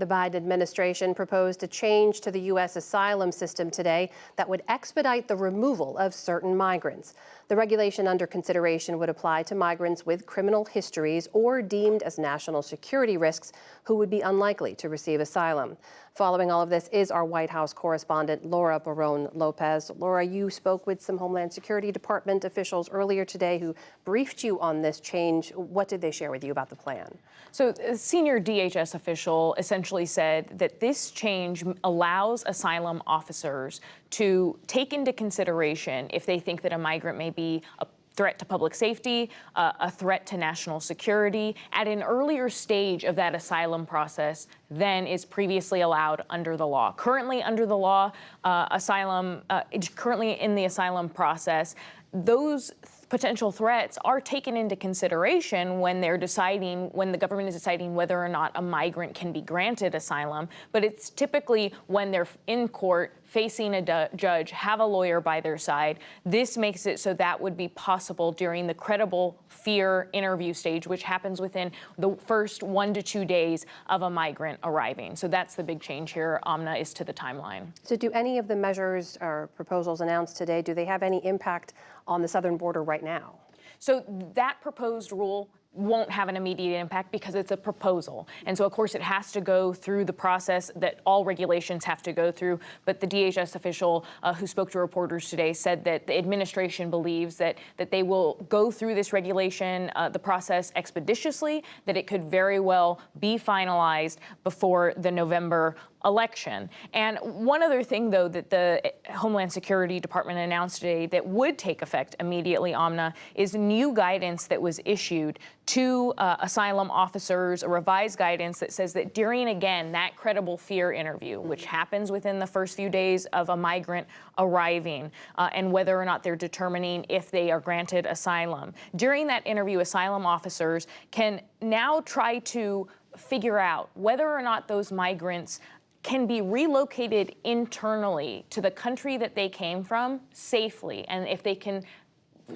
The Biden administration proposed a change to the U.S. asylum system today that would expedite the removal of certain migrants. The regulation under consideration would apply to migrants with criminal histories or deemed as national security risks who would be unlikely to receive asylum. Following all of this is our White House correspondent, Laura Barron-Lopez. Laura, you spoke with some Homeland Security Department officials earlier today who briefed you on this change. What did they share with you about the plan? So a senior DHS official essentially said that this change allows asylum officers to take into consideration if they think that a migrant may be a threat to public safety, a threat to national security at an earlier stage of that asylum process than is previously allowed under the law. Currently under the law, currently in the asylum process, those potential threats are taken into consideration when the government is deciding whether or not a migrant can be granted asylum. But it's typically when they're in court facing a judge, have a lawyer by their side. This makes it so that would be possible during the credible fear interview stage, which happens within the first 1 to 2 days of a migrant arriving. So that's the big change here, Amna, is to the timeline. So do any of the measures or proposals announced today, do they have any impact on the southern border right now? So that proposed rule won't have an immediate impact because it's a proposal. And so, of course, it has to go through the process that all regulations have to go through. But the DHS official who spoke to reporters today said that the administration believes that they will go through this regulation, the process expeditiously, that it could very well be finalized before the November election. And one other thing, though, that the Homeland Security Department announced today that would take effect immediately, Amna, is new guidance that was issued to asylum officers, a revised guidance that says that during, again, that credible fear interview, which happens within the first few days of a migrant arriving, and whether or not they're determining if they are granted asylum, during that interview, asylum officers can now try to figure out whether or not those migrants can be relocated internally to the country that they came from safely, and if they can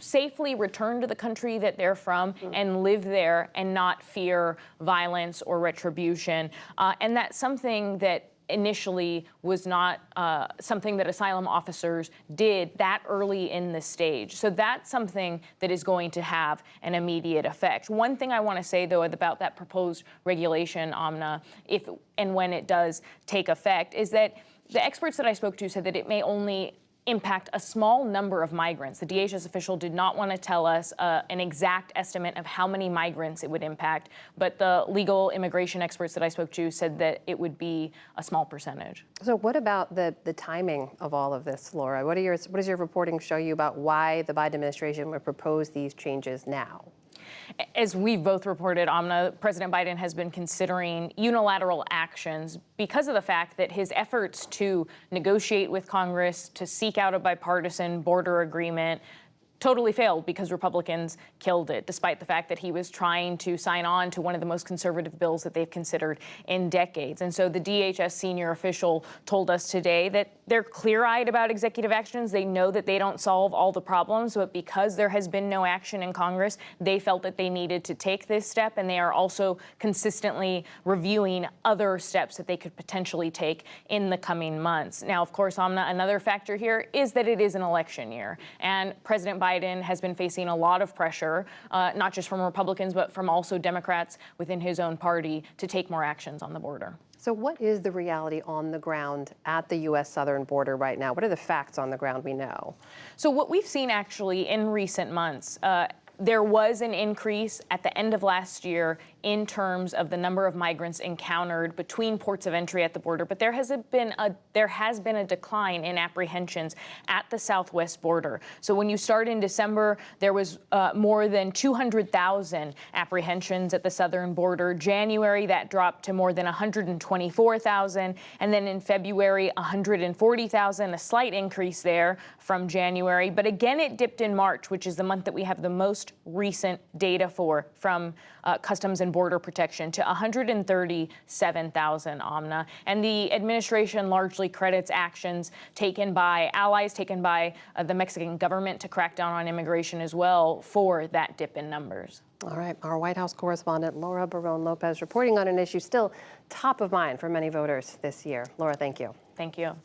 safely return to the country that they're from and live there and not fear violence or retribution. And that's something that initially was not something that asylum officers did that early in the stage. So that's something that is going to have an immediate effect. One thing I want to say, though, about that proposed regulation, Amna, if and when it does take effect, is that the experts that I spoke to said that it may only impact a small number of migrants. The DHS official did not want to tell us an exact estimate of how many migrants it would impact, but the legal immigration experts that I spoke to said that it would be a small percentage. So what about the timing of all of this, Laura? What does your reporting show you about why the Biden administration would propose these changes now? As we've both reported, Amna, President Biden has been considering unilateral actions because of the fact that his efforts to negotiate with Congress to seek out a bipartisan border agreement totally failed because Republicans killed it, despite the fact that he was trying to sign on to one of the most conservative bills that they've considered in decades. And so the DHS senior official told us today that they're clear-eyed about executive actions. They know that they don't solve all the problems, but because there has been no action in Congress, they felt that they needed to take this step, and they are also consistently reviewing other steps that they could potentially take in the coming months. Now, of course, Amna, another factor here is that it is an election year, and President Biden has been facing a lot of pressure, not just from Republicans, but from also Democrats within his own party to take more actions on the border. So what is the reality on the ground at the U.S. southern border right now? What are the facts on the ground we know? So what we've seen actually in recent months, there was an increase at the end of last year in terms of the number of migrants encountered between ports of entry at the border, but there has been a decline in apprehensions at the southwest border. So when you start in December, there was more than 200,000 apprehensions at the southern border. January, that dropped to more than 124,000, and then in February, 140,000, a slight increase there from January. But again, it dipped in March, which is the month that we have the most recent data for from Customs and border protection to 137,000, Amna. And the administration largely credits actions taken by allies, taken by the Mexican government to crack down on immigration as well for that dip in numbers. All right, our White House correspondent Laura Barón-Lopez reporting on an issue still top of mind for many voters this year. Laura, thank you. Thank you.